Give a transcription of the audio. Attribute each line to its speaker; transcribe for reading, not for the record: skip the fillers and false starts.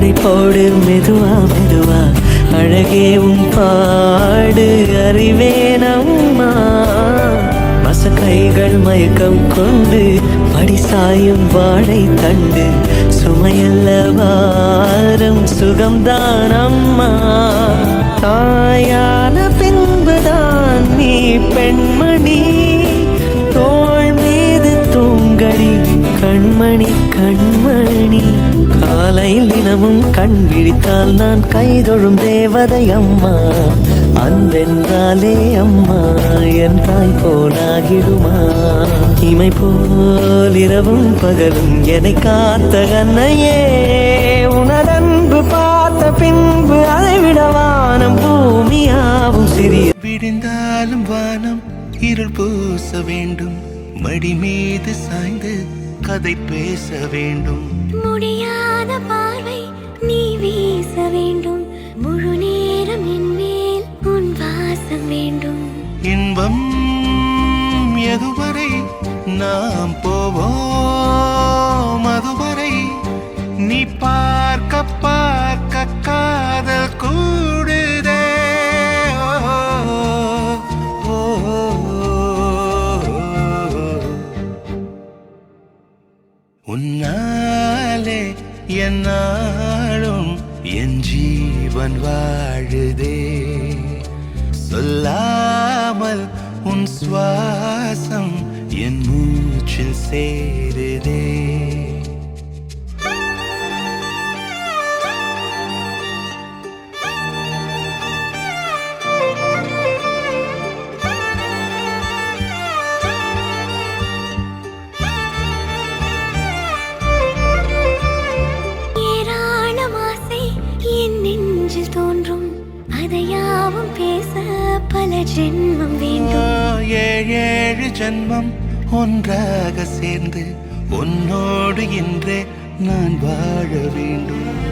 Speaker 1: நடை போடு மெதுவா மெதுவா அழகே உன் பாடு அறிவேனம்மா கைகள் மயக்கம் கொண்டு படிசாயும் வாழை தண்டு சுமையல்ல வாரம் சுகம்தான் அம்மா தாயான பின்புதான் நீ பெண்மணி தோள் மீது தூங்கடி கண்மணி கண்மணி காலையில் தினமும் கண் விழித்தால் நான் கைதொழும் தேவதை அம்மா அன்பென்றாலே அம்மா என் தாய் போலாகிடுமா இமை போல் இரவும் பகலும் என்னை காத்த கண்ணையே உனதன்பு பார்த்த பின்பு அதை விட வானம் பூமியாவும் சிறிய
Speaker 2: விடிந்தாலும் வானம் இருள் பூச வேண்டும் மடி மீது சாய்ந்து கதை பேச வேண்டும்
Speaker 3: முடியாத பார்வை நீ வீச வேண்டும் முழு நேரம் என் மேல் உன் வாசம் வேண்டும்
Speaker 2: இன்பம் எதுவரை நாம் போவோம் அதுவரை நீ பார்க்க பார்க்க காதல் கூடுதே உன்னாலே என்னாலும் என் ஜீவன் வாழுதே சொல்லாமல் உன் சுவாசம் என் மூச்சில் சேருதே
Speaker 3: தோன்றும் அதையாவும் பேச பல ஜென்மம் வேண்டும்
Speaker 2: ஏழு ஜென்மம் ஒன்றாக சேர்ந்து உன்னோடு இன்றே நான் வாழ வேண்டும்